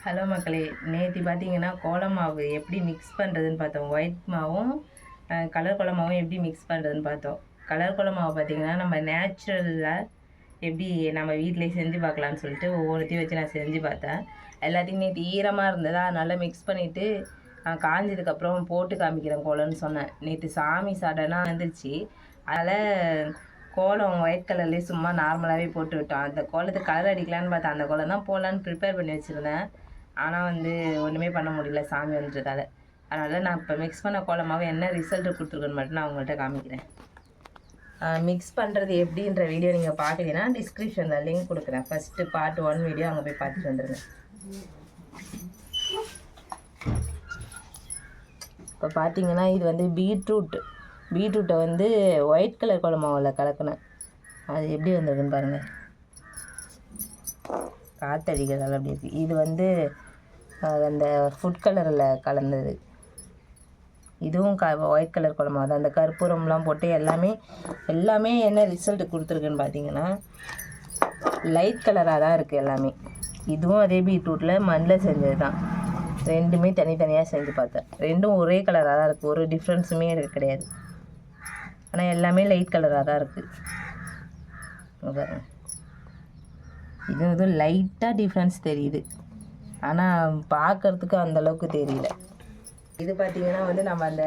Hello மக்களே, நேற்று பார்த்தீங்கன்னா கோலம் மாவு எப்படி மிக்ஸ் பண்ணுறதுன்னு பார்த்தோம். ஒயிட் மாவும் கலர் கோலம் மாவும் எப்படி மிக்ஸ் பண்ணுறதுன்னு பார்த்தோம். கலர் கோலம் மாவு பார்த்தீங்கன்னா நம்ம நேச்சுரலில் எப்படி நம்ம வீட்டிலே செஞ்சு பார்க்கலான்னு சொல்லிட்டு ஒவ்வொருத்தையும் வச்சு நான் செஞ்சு பார்த்தேன். எல்லாத்தையும் நேற்று ஈரமாக இருந்ததா அதனால் மிக்ஸ் பண்ணிவிட்டு காஞ்சதுக்கப்புறம் போட்டு காமிக்கிறேன் கோலம்னு சொன்னேன். நேற்று சாமி சடனாக வந்துருச்சு. அதனால் கோலம் ஒயிட் கலர்லேயே சும்மா நார்மலாகவே போட்டு விட்டோம். அந்த கோலத்துக்கு கலர் அடிக்கலான்னு பார்த்தேன். அந்த கோலம் தான் போடலான்னு ப்ரிப்பேர் பண்ணி வச்சுருந்தேன். ஆனால் ஒன்றுமே பண்ண முடியல சாமி வந்துட்டதால். அதனால் நான் இப்போ மிக்ஸ் பண்ண கோலமாகவே என்ன ரிசல்ட்டு கொடுத்துருக்குன்னு மட்டும் நான் உங்கள்கிட்ட காமிக்கிறேன். மிக்ஸ் பண்ணுறது எப்படின்ற வீடியோ நீங்கள் பார்க்கலன்னா டிஸ்கிரிப்ஷனில் லிங்க் கொடுக்குறேன். ஃபஸ்ட்டு பார்ட் 1 வீடியோ அங்கே போய் பார்த்துட்டு வந்துடுங்க. இப்போ பார்த்தீங்கன்னா இது வந்து பீட்ரூட்டை ஒயிட் கலர் கோலமாவில் கலக்கினேன். அது எப்படி வந்திருக்குன்னு பாருங்கள். காற்றடிக்கிறதால அப்படி இருக்குது. இது அந்த ஃபுட் கலரில் கலந்தது. இதுவும் ஒயிட் கலர் குழம்பு தான். அந்த கற்பூரம்லாம் போட்டு எல்லாமே என்ன ரிசல்ட் கொடுத்துருக்குன்னு பார்த்தீங்கன்னா லைட் கலராக தான் இருக்குது எல்லாமே. இதுவும் அதே பீட்ரூட்டில் மண்ணில் செஞ்சது தான். ரெண்டுமே தனித்தனியாக செஞ்சு பார்த்தேன். ரெண்டும் ஒரே கலராக தான் இருக்குது. ஒரு டிஃப்ரென்ஸுமே எனக்கு கிடையாது. ஆனால் எல்லாமே லைட் கலராக தான் இருக்குது. இது லைட்டாக டிஃப்ரென்ஸ் தெரியுது, ஆனால் பார்க்குறதுக்கு அந்தளவுக்கு தெரியல. இது பார்த்திங்கன்னா நம்ம அந்த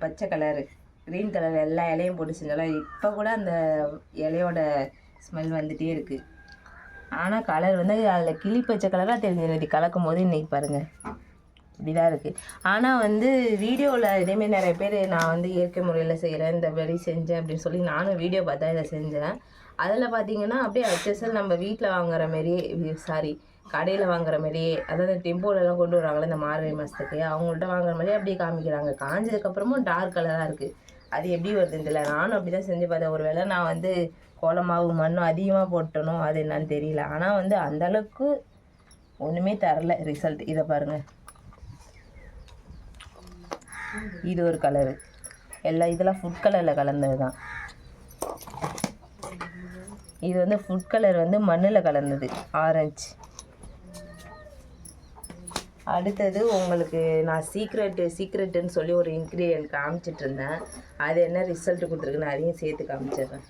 பச்சை கலரு க்ரீன் கலர் எல்லா இலையும் போட்டு செஞ்சாலும் இப்போ கூட அந்த இலையோட ஸ்மெல் வந்துகிட்டே இருக்குது. ஆனால் கலர் அதில் கிளி பச்சை கலராக தெரிஞ்சு கலக்கும் போது இன்றைக்கி பாருங்கள் இப்படி தான் இருக்குது. ஆனால் வீடியோவில் இதேமாரி நிறைய பேர் நான் இயற்கை முறையில் செய்கிறேன், இந்த மாதிரி செஞ்சேன் அப்படின்னு சொல்லி நானும் வீடியோ பார்த்தா இதை செஞ்சேன். அதில் பார்த்தீங்கன்னா அப்படியே HSL நம்ம வீட்டில் வாங்குற மாரியே கடையில் வாங்குற மாரியே, அதாவது டெம்போலெலாம் கொண்டு வராங்களே இந்த மார்கழி மாதத்துக்கு அவங்கள்ட்ட வாங்குற மாதிரியே அப்படியே காமிக்கிறாங்க. காஞ்சதுக்கப்புறமும் டார்க் கலராக இருக்குது. அது எப்படி வருதுன்னு தெரியல. நானும் அப்படி தான் செஞ்சு பார்த்தேன். ஒரு வேளை நான் கோலமாவு மண்ணும் அதிகமாக போட்டணும், அது என்னன்னு தெரியல. ஆனால் அந்தளவுக்கு ஒன்றுமே தரல ரிசல்ட். இதை பாருங்கள், இது ஒரு கலரு. இதெல்லாம் ஃபுட் கலரில் கலந்தது தான். இது ஃபுட் கலர் மண்ணில் கலந்தது, ஆரஞ்சு. அடுத்தது உங்களுக்கு நான் சீக்ரெட்டுன்னு சொல்லி ஒரு இன்க்ரீடியன்ட் காமிச்சிட்டு இருந்தேன். அது என்ன ரிசல்ட் கொடுத்துருக்குன்னு அதையும் சேர்த்து காமிச்சிடுறேன்.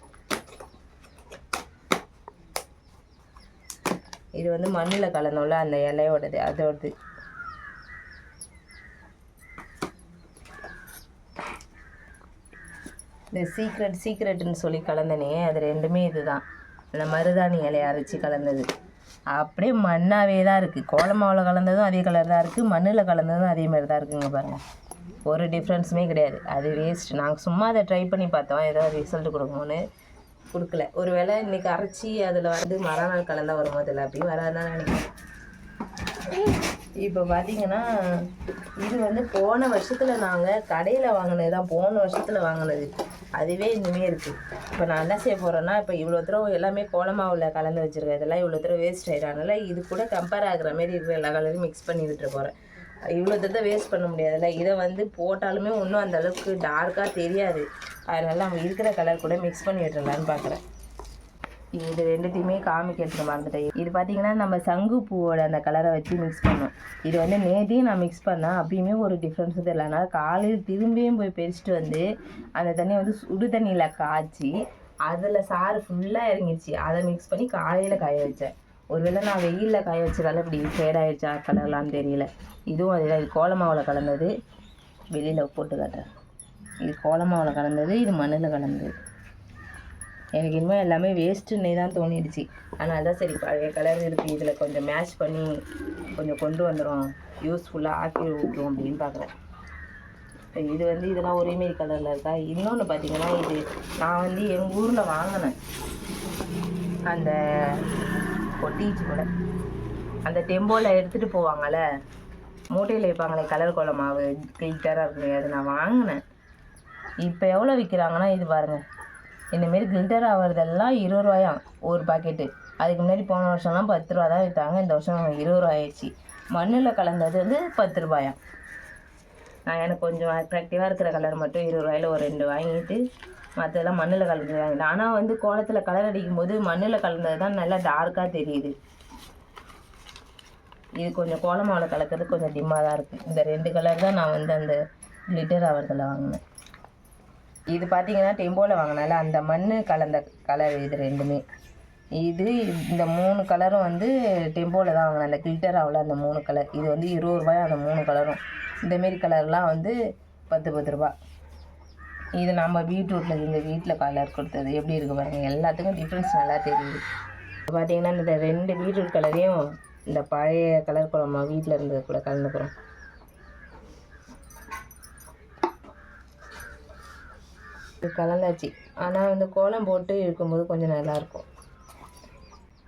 இது மண்ணில் கலந்தோம்ல அந்த இலையோடது, அதோடது. இந்த சீக்ரெட்டுன்னு சொல்லி கலந்தனே, அது ரெண்டுமே இதுதான். அந்த மருதாணி இலையை அரைச்சி கலந்தது. அப்படியே மண்ணாகவே தான் இருக்குது. கோலமாவில் கலந்ததும் அதே கலர் தான் இருக்குது, மண்ணில் கலந்ததும் அதே மாதிரி தான் இருக்குங்க பாருங்கள். ஒரு டிஃப்ரென்ஸுமே கிடையாது. அது வேஸ்ட். நாங்கள் சும்மா அதை ட்ரை பண்ணி பார்த்தோம், ஏதாவது ரிசல்ட் கொடுக்குமோன்னு. கொடுக்கல. ஒரு வேளை இன்றைக்கி அரைச்சி அதில் மறுநாள் கலந்தால் வரும்போது இல்லை, அப்படி வராதுதான் நினைக்கிறேன். இப்போ பார்த்தீங்கன்னா இது போன வருஷத்தில் நாங்கள் கடையில் வாங்கினது தான். போன வருஷத்தில் வாங்கினது அதுவே இனிமே இருக்குது. இப்போ நான் என்ன செய்ய போகிறேன்னா, இப்போ இவ்வளோ தூரம் எல்லாமே கோலமாவில் கலந்து வச்சுருக்கேன். இதெல்லாம் இவ்வளோ தூரம் வேஸ்ட் ஆகிடானால இது கூட கம்பேர் ஆகிற மாதிரி இருக்கிற எல்லா கலரையும் மிக்ஸ் பண்ணி விட்டுற போகிறேன். இவ்வளோ தூரத்தை வேஸ்ட் பண்ண முடியாதுல்ல. இதை போட்டாலுமே ஒன்றும் அந்தளவுக்கு டார்க்காக தெரியாது. அதனால் நம்ம இருக்கிற கலர் கூட மிக்ஸ் பண்ணி விட்டுறலான்னு பார்க்குறேன். இது ரெண்டுத்தையுமே காமிக்கிறதுக்கு மறந்துட்டேன். இது பார்த்திங்கன்னா நம்ம சங்குப்பூவோட அந்த கலரை வச்சு மிக்ஸ் பண்ணோம். இது நேற்றையும் நான் மிக்ஸ் பண்ணேன், அப்பயுமே ஒரு டிஃப்ரென்ஸும் தெரியலனால காலையில் திரும்பியும் போய் பறிச்சுட்டு அந்த தண்ணியை சுடு தண்ணியில் காய்ச்சி அதில் சாறு ஃபுல்லாக இறங்கிடுச்சு. அதை மிக்ஸ் பண்ணி காலையில் காய வச்சேன். ஒருவேளை நான் வெயிலில் காய வச்சதால இப்படி ஃபேடாகிடுச்சா கலர்லான்னு தெரியல. இதுவும் அதுதான். இது கோலமாவில் கலந்தது. வெளியில் போட்டு காட்டுறேன். இது கோலமாவில் கலந்தது, இது மண்ணில் கலந்தது. எனக்கு இனிமேல் எல்லாமே வேஸ்ட்டுன்னே தான் தோணிடுச்சு. அதனால தான் சரி பழைய கலர் இருக்குது, இதில் கொஞ்சம் மேட்ச் பண்ணி கொஞ்சம் கொண்டு வந்துடும், யூஸ்ஃபுல்லாக ஆக்கி விட்டுரும் அப்படின்னு பார்க்குறேன். இது இதெல்லாம் ஒரேமாரி கலரில் இருக்கா. இன்னொன்று பார்த்திங்கன்னா இது நான் எங்கள் ஊரில் வாங்கினேன். அந்த கொட்டிச்சு கூட அந்த டெம்போவில் எடுத்துகிட்டு போவாங்கள்ல, மூட்டையில் வைப்பாங்களே கலர் கோலமாவு கிளிட்டராக இருக்குது, அது நான் வாங்கினேன். இப்போ எவ்வளோ விற்கிறாங்கன்னா இது பாருங்கள். இந்தமாரி கில்டர் ஆகிறதெல்லாம் 20 ரூபாயாம் ஒரு பாக்கெட்டு. அதுக்கு முன்னாடி போன வருஷம்லாம் 10 ரூபா தான் விற்றாங்க. இந்த வருஷம் 20 ரூபா ஆயிடுச்சு. மண்ணில் கலந்தது 10 ரூபாயாம். நான் எனக்கு கொஞ்சம் அட்ராக்டிவாக இருக்கிற கலர் மட்டும் 20 ரூபாயில் ஒரு 2 வாங்கிட்டு மற்றதெல்லாம் மண்ணில் கலந்து வாங்கிட்டேன். ஆனால் கோலத்தில் கலர் அடிக்கும்போது மண்ணில் கலந்தது தான் நல்லா டார்க்காக தெரியுது. இது கொஞ்சம் கோலமாவில் கலக்கிறது கொஞ்சம் டிம்மாக தான் இருக்குது. இந்த 2 கலர் தான் நான் வந்து அந்த கிளிட்டர் ஆவரத்தில் வாங்கினேன். இது பார்த்தீங்கன்னா டெம்போவில் வாங்கினால அந்த மண் கலந்த கலர் இது 2மே. இது இந்த 3 கலரும் வந்து டெம்போவில் தான் வாங்கினேன். அந்த கிளிட்டர் ஆவில் அந்த 3 கலர். இது வந்து 20 ரூபாய் அந்த 3 கலரும். இந்தமாரி கலர்லாம் வந்து 10 ரூபா. இது நம்ம பீட்ரூட்டில் இந்த வீட்டில் கலர் கொடுத்தது எப்படி இருக்குது பாருங்கள். எல்லாத்துக்கும் டிஃப்ரென்ஸ் நல்லா தெரியுது. இப்போ பார்த்தீங்கன்னா இந்த 2 பீட்ரூட் கலரையும் இந்த பழைய கலர் குழம்பு வீட்டில் இருந்தது கூட கலந்துக்கிறோம். இது கலந்தாச்சு. ஆனால் வந்து கோலம் போட்டு இருக்கும்போது கொஞ்சம் நல்லாயிருக்கும்.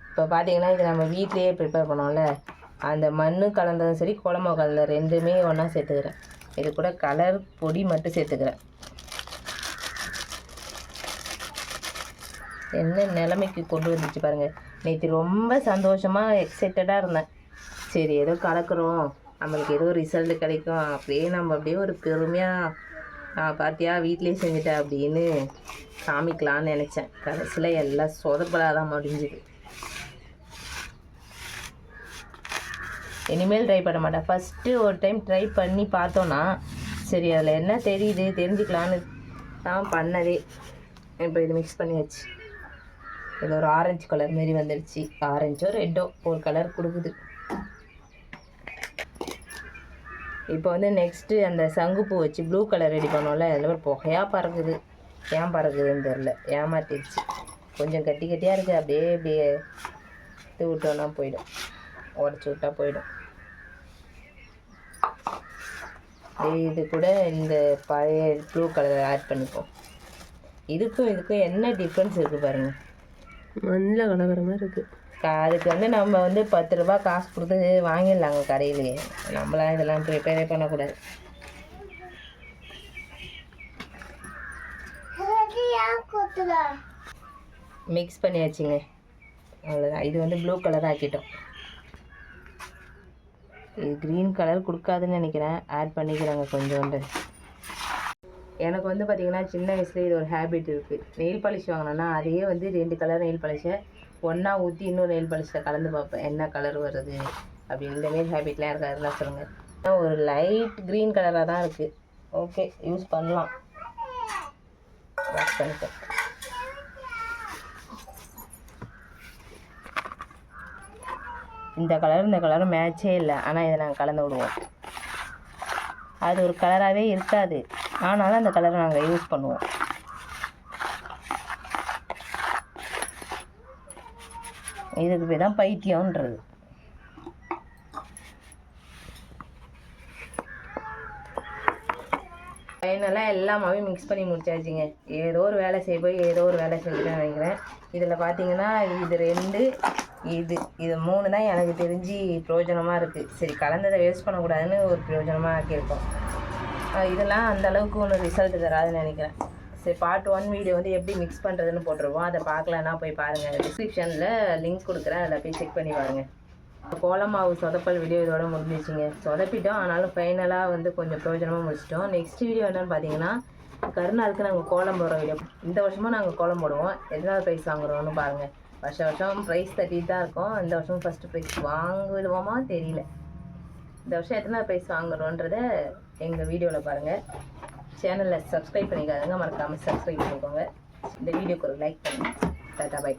இப்போ பார்த்தீங்கன்னா இது நம்ம வீட்லேயே ப்ரிப்பேர் பண்ணோம்ல, அந்த மண் கலந்ததும் சரி கோலமாவு கலந்த 2மே ஒன்றா சேர்த்துக்கிறேன். இது கூட கலர் பொடி மட்டும் சேர்த்துக்கிறேன். என்ன நிலைமைக்கு கொண்டு வந்துச்சு பாருங்கள். நேற்று ரொம்ப சந்தோஷமாக எக்ஸைட்டடாக இருந்தேன். சரி ஏதோ கலக்கிறோம், நம்மளுக்கு ஏதோ ரிசல்ட் கிடைக்கும் அப்படியே நம்ம அப்படியே ஒரு பெருமையாக பார்த்தியா வீட்லேயே செஞ்சுட்டேன் அப்படின்னு காமிக்கலான்னு நினச்சேன். கடைசியில் எல்லாம் சொதப்பலாக தான் முடிஞ்சுது. இனிமேல் ட்ரை பண்ண மாட்டேன். ஃபஸ்ட்டு ஒரு டைம் ட்ரை பண்ணி பார்த்தோன்னா சரி அதில் என்ன தெரியுது தெரிஞ்சுக்கலான்னு தான் பண்ணதே. இப்போ இது மிக்ஸ் பண்ணியாச்சு. இது ஒரு ஆரஞ்சு கலர் மாரி வந்துடுச்சு. ஆரஞ்சோ ரெட்டோ ஒரு கலர் கொடுக்குது. இப்போ வந்து நெக்ஸ்ட்டு அந்த சங்குப்பூ வச்சு ப்ளூ கலர் ரெடி பண்ணோம்ல, அதில் ஒரு புகையாக பறக்குது. ஏன் பறக்குதுன்னு தெரில, ஏமாற்றிடுச்சு. கொஞ்சம் கட்டி கட்டியாக இருக்குது. அப்படியே அப்படியே இது விட்டோன்னா போயிடும், உடச்சி விட்டா போயிடும். இது கூட இந்த பழைய ப்ளூ கலரை ஆட் பண்ணிப்போம். இதுக்கும் என்ன டிஃப்ரென்ஸ் இருக்குது பாருங்கள். மண்ணில் கலக்கிற மாதிரி இருக்குது. அதுக்கு வந்து நம்ம வந்து 10 ரூபா காசு கொடுத்து வாங்கிடலாங்க கடையிலேயே. நம்மளாம் இதெல்லாம் ப்ரிப்பேரே பண்ணக்கூடாது. மிக்ஸ் பண்ணியாச்சுங்க, அவ்வளோதான். இது வந்து ப்ளூ கலர் ஆக்கிட்டோம். இது க்ரீன் கலர் கொடுக்காதுன்னு நினைக்கிறேன். ஆட் பண்ணிக்கிறாங்க கொஞ்சோண்டு. எனக்கு வந்து பார்த்திங்கன்னா சின்ன வயசுல இது ஒரு ஹேபிட் இருக்குது. நெயில் பாலிஷ் வாங்கினேன்னா அதையே வந்து 2 கலர் நெயில் பாலிஷை ஒன்றா ஊற்றி இன்னொரு நெயில் பாலிஷில் கலந்து பார்ப்பேன் என்ன கலர் வருது அப்படின்னு. இந்தமாரி ஹேபிட்லாம் இருக்காதுலாம் சொல்லுங்கள். ஆனால் ஒரு லைட் க்ரீன் கலராக தான் இருக்குது. ஓகே, யூஸ் பண்ணலாம். வாஷ் பண்ணிட்டேன். இந்த கலரும் மேட்சே இல்லை. ஆனால் இதை நாங்கள் கலந்து விடுவோம். அது ஒரு கலராகவே இருக்காது, ஆனாலும் அந்த கலரை நாங்கள் யூஸ் பண்ணுவோம். இதுக்கு போய் தான் பைத்தியம்ன்றது. ஃபைனலாக எல்லாமே மிக்ஸ் பண்ணி முடிச்சாச்சுங்க. ஏதோ ஒரு வேலை செய்ய போய் ஏதோ ஒரு வேலை செஞ்சுட்டேன் நினைக்கிறேன். இதில் பார்த்தீங்கன்னா இது 2 இது 3 தான் எனக்கு தெரிஞ்சு பிரயோஜனமாக இருக்குது. சரி கலந்ததை வேஸ்ட் பண்ணக்கூடாதுன்னு ஒரு பிரயோஜனமாக ஆக்கியிருக்கோம். இதெல்லாம் அந்தளவுக்கு ஒன்றும் ரிசல்ட் தராதுன்னு நினைக்கிறேன். சரி பார்ட் 1 வீடியோ வந்து எப்படி மிக்ஸ் பண்ணுறதுன்னு போட்டுருவோம். அதை பார்க்கலன்னா போய் பாருங்கள். டிஸ்கிரிப்ஷனில் லிங்க் கொடுக்குறேன், அதில் போய் செக் பண்ணி பாருங்கள். கோலமாவு சொதப்பல் வீடியோ இதோட முடிஞ்சிச்சிங்க. சொதப்பிட்டோம், ஆனாலும் ஃபைனலாக வந்து கொஞ்சம் பிரயோஜனமாக முடிச்சிட்டோம். நெக்ஸ்ட் வீடியோ என்னென்னு பார்த்தீங்கன்னா கருநாளுக்கு நாங்கள் கோலம் போடுற வீடியோ. இந்த வருஷமும் நாங்கள் கோலம் போடுவோம். எத்தனாவது ப்ரைஸ் வாங்குறோம்னு பாருங்கள். வருஷம் ப்ரைஸ் தட்டிட்டு தான் இருக்கோம். இந்த வருஷம் ஃபஸ்ட்டு ப்ரைஸ் வாங்கிடுவோமா தெரியல. இந்த வருஷம் எத்தனாவது ப்ரைஸ் வாங்குறோன்றத எங்கள் வீடியோவில் பாருங்கள். சேனலில் சப்ஸ்கிரைப் பண்ணிக்காதுங்க, மறக்காமல் சப்ஸ்கிரைப் பண்ணிக்கோங்க. இந்த வீடியோக்கு ஒரு லைக் பண்ணுங்கள். Tata bye.